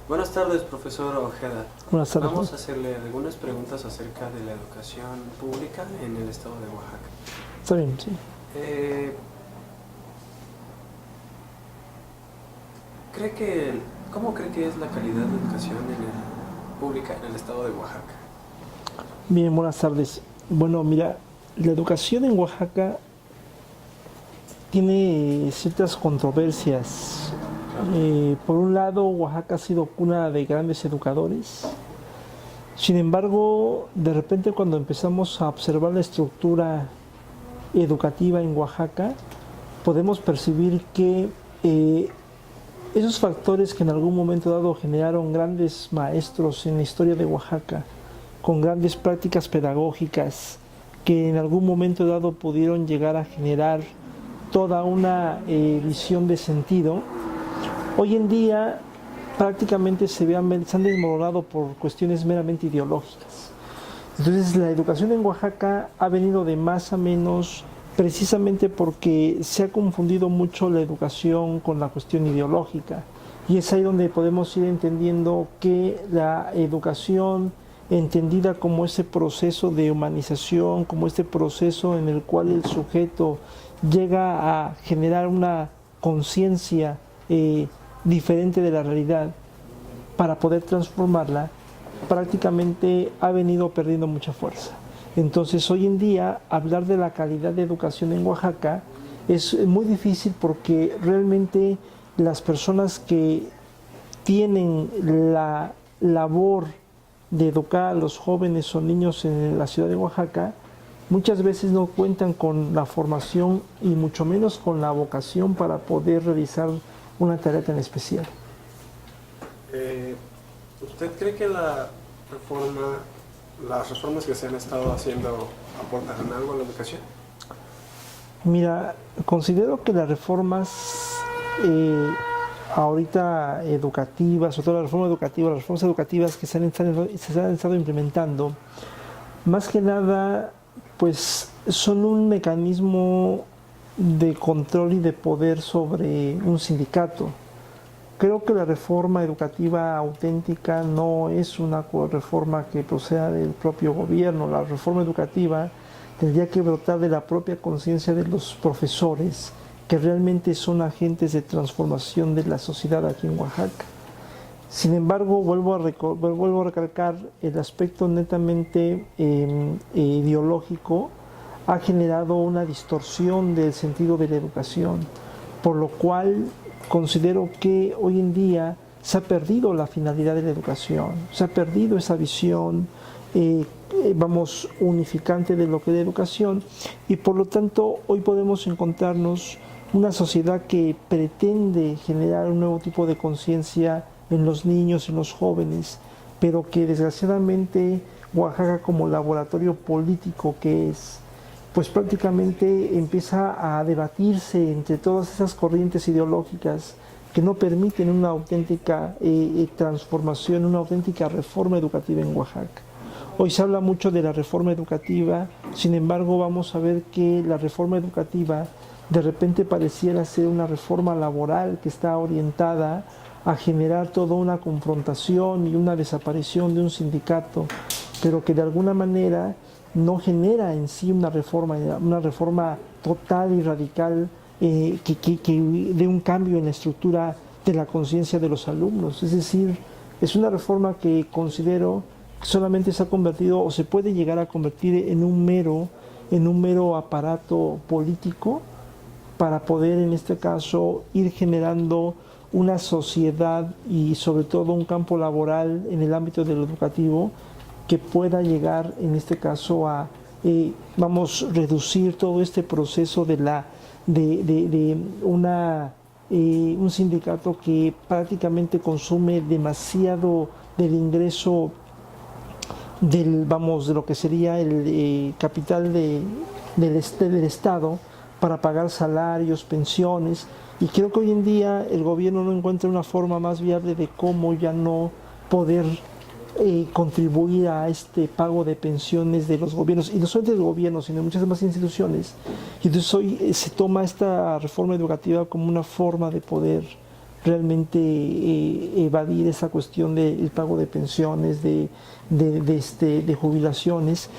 Buenas tardes, profesor Ojeda. Buenas tardes. Vamos a hacerle algunas preguntas acerca de la educación pública en el estado de Oaxaca. Está bien, sí. ¿Cómo cree que es la calidad de educación pública en el estado de Oaxaca? Bien, buenas tardes. Bueno, mira, la educación en Oaxaca tiene ciertas controversias. Por un lado, Oaxaca ha sido cuna de grandes educadores. Sin embargo, de repente cuando empezamos a observar la estructura educativa en Oaxaca, podemos percibir que esos factores que en algún momento dado generaron grandes maestros en la historia de Oaxaca, con grandes prácticas pedagógicas, que en algún momento dado pudieron llegar a generar toda una visión de sentido, hoy en día prácticamente se han desmoronado por cuestiones meramente ideológicas. Entonces la educación en Oaxaca ha venido de más a menos precisamente porque se ha confundido mucho la educación con la cuestión ideológica. Y es ahí donde podemos ir entendiendo que la educación entendida como ese proceso de humanización, como este proceso en el cual el sujeto llega a generar una conciencia diferente de la realidad para poder transformarla, prácticamente ha venido perdiendo mucha fuerza. Entonces hoy en día hablar de la calidad de educación en Oaxaca es muy difícil porque realmente las personas que tienen la labor de educar a los jóvenes o niños en la ciudad de Oaxaca muchas veces no cuentan con la formación y mucho menos con la vocación para poder realizar una tarea tan especial. ¿Usted cree que las reformas que se han estado haciendo aportan algo a la educación? Mira, considero que las reformas ahorita educativas, sobre todo las reformas educativas que se han estado implementando, más que nada, pues son un mecanismo de control y de poder sobre un sindicato. Creo que la reforma educativa auténtica no es una reforma que proceda del propio gobierno. La reforma educativa tendría que brotar de la propia conciencia de los profesores, que realmente son agentes de transformación de la sociedad aquí en Oaxaca. Sin embargo, vuelvo a recalcar el aspecto netamente ideológico ha generado una distorsión del sentido de la educación, por lo cual considero que hoy en día se ha perdido la finalidad de la educación, se ha perdido esa visión, unificante de lo que es la educación, y por lo tanto hoy podemos encontrarnos una sociedad que pretende generar un nuevo tipo de conciencia en los niños, en los jóvenes, pero que desgraciadamente Oaxaca, como laboratorio político que es, pues prácticamente empieza a debatirse entre todas esas corrientes ideológicas que no permiten una auténtica transformación, una auténtica reforma educativa en Oaxaca. Hoy se habla mucho de la reforma educativa, sin embargo vamos a ver que la reforma educativa de repente pareciera ser una reforma laboral que está orientada a generar toda una confrontación y una desaparición de un sindicato, pero que de alguna manera no genera en sí una reforma total y radical que dé un cambio en la estructura de la conciencia de los alumnos. Es decir, es una reforma que considero que solamente se ha convertido o se puede llegar a convertir en un mero aparato político para poder, en este caso, ir generando una sociedad y sobre todo un campo laboral en el ámbito de lo educativo que pueda llegar, en este caso, a reducir todo este proceso de un sindicato que prácticamente consume demasiado del ingreso de lo que sería el capital del Estado para pagar salarios, pensiones, y creo que hoy en día el gobierno no encuentra una forma más viable de cómo ya no poder contribuir a este pago de pensiones de los gobiernos, y no solo del gobierno, sino de muchas demás instituciones. Y entonces hoy se toma esta reforma educativa como una forma de poder realmente evadir esa cuestión del pago de pensiones, de jubilaciones,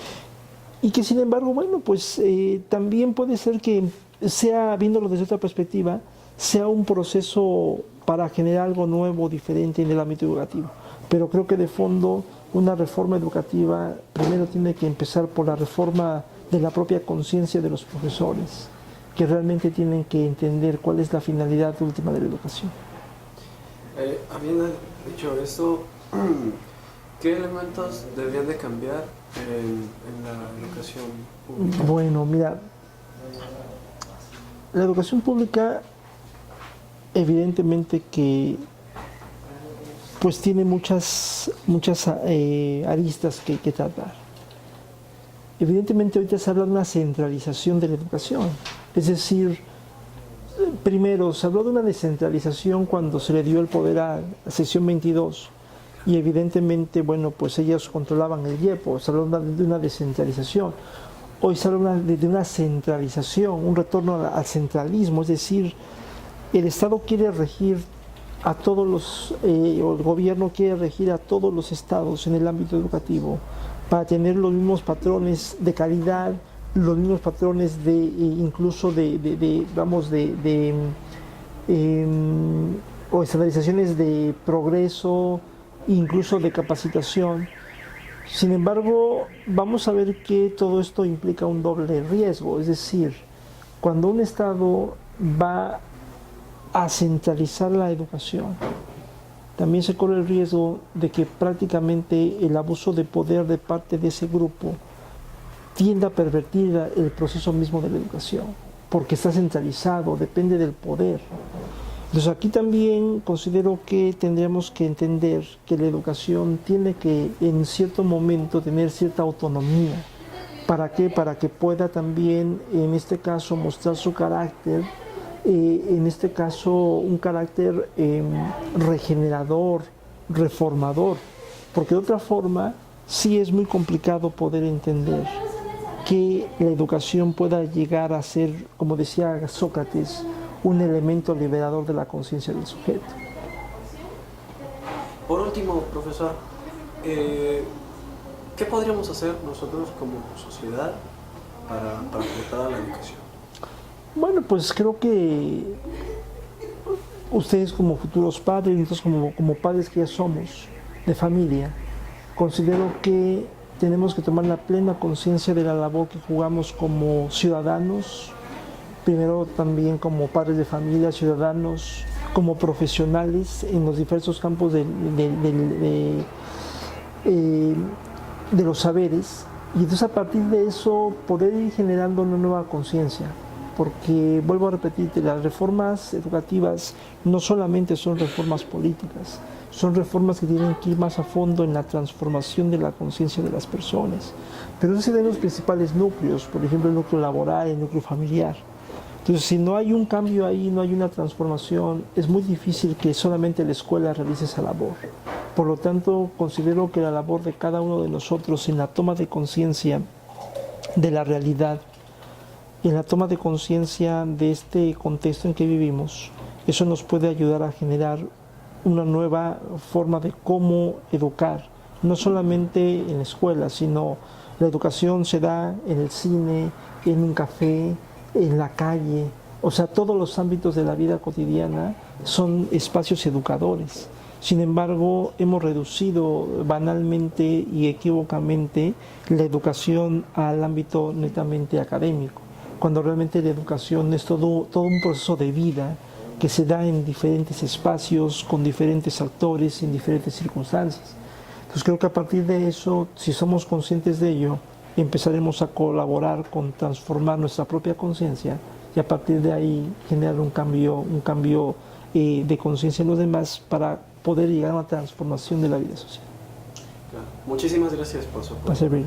y que sin embargo, bueno, pues también puede ser que sea, viéndolo desde otra perspectiva, sea un proceso para generar algo nuevo, diferente en el ámbito educativo. Pero creo que de fondo una reforma educativa primero tiene que empezar por la reforma de la propia conciencia de los profesores, que realmente tienen que entender cuál es la finalidad última de la educación. Habiendo dicho esto, ¿qué elementos deberían de cambiar en la educación pública? Bueno, mira, la educación pública evidentemente que pues tiene muchas aristas que tratar. Evidentemente ahorita se habla de una centralización de la educación, es decir, primero se habló de una descentralización cuando se le dio el poder a la sección 22 y evidentemente, bueno, pues ellos controlaban el IEPO, se habló de una descentralización. Hoy se habla de una centralización, un retorno al centralismo, es decir, el Estado quiere regir a todos los, o el gobierno quiere regir a todos los estados en el ámbito educativo para tener los mismos patrones de calidad, los mismos patrones de incluso o estandarizaciones de progreso, incluso de capacitación. Sin embargo, vamos a ver que todo esto implica un doble riesgo, es decir, cuando un Estado va a centralizar la educación, también se corre el riesgo de que prácticamente el abuso de poder de parte de ese grupo tienda a pervertir el proceso mismo de la educación, porque está centralizado, depende del poder. Entonces aquí también considero que tendríamos que entender que la educación tiene que en cierto momento tener cierta autonomía. ¿Para qué? Para que pueda también, en este caso, mostrar su carácter, en este caso un carácter regenerador, reformador, porque de otra forma sí es muy complicado poder entender que la educación pueda llegar a ser, como decía Sócrates, un elemento liberador de la conciencia del sujeto. Por último, profesor, ¿qué podríamos hacer nosotros como sociedad para aportar a la educación? Bueno, pues creo que ustedes como futuros padres, nosotros como padres que ya somos de familia, considero que tenemos que tomar la plena conciencia de la labor que jugamos como ciudadanos, primero también como padres de familia, ciudadanos, como profesionales en los diversos campos de los saberes, y entonces a partir de eso poder ir generando una nueva conciencia, porque vuelvo a repetirte, las reformas educativas no solamente son reformas políticas, son reformas que tienen que ir más a fondo en la transformación de la conciencia de las personas, pero esos serían los principales núcleos, por ejemplo el núcleo laboral, el núcleo familiar. Entonces, si no hay un cambio ahí, no hay una transformación, es muy difícil que solamente la escuela realice esa labor. Por lo tanto, considero que la labor de cada uno de nosotros en la toma de conciencia de la realidad, en la toma de conciencia de este contexto en que vivimos, eso nos puede ayudar a generar una nueva forma de cómo educar, no solamente en la escuela, sino la educación se da en el cine, en un café, en la calle, o sea, todos los ámbitos de la vida cotidiana son espacios educadores. Sin embargo, hemos reducido banalmente y equívocamente la educación al ámbito netamente académico, cuando realmente la educación es todo un proceso de vida que se da en diferentes espacios, con diferentes actores, en diferentes circunstancias. Entonces creo que a partir de eso, si somos conscientes de ello, empezaremos a colaborar con transformar nuestra propia conciencia y a partir de ahí generar un cambio de conciencia en los demás para poder llegar a una transformación de la vida social. Claro. Muchísimas gracias por su apoyo. A servir.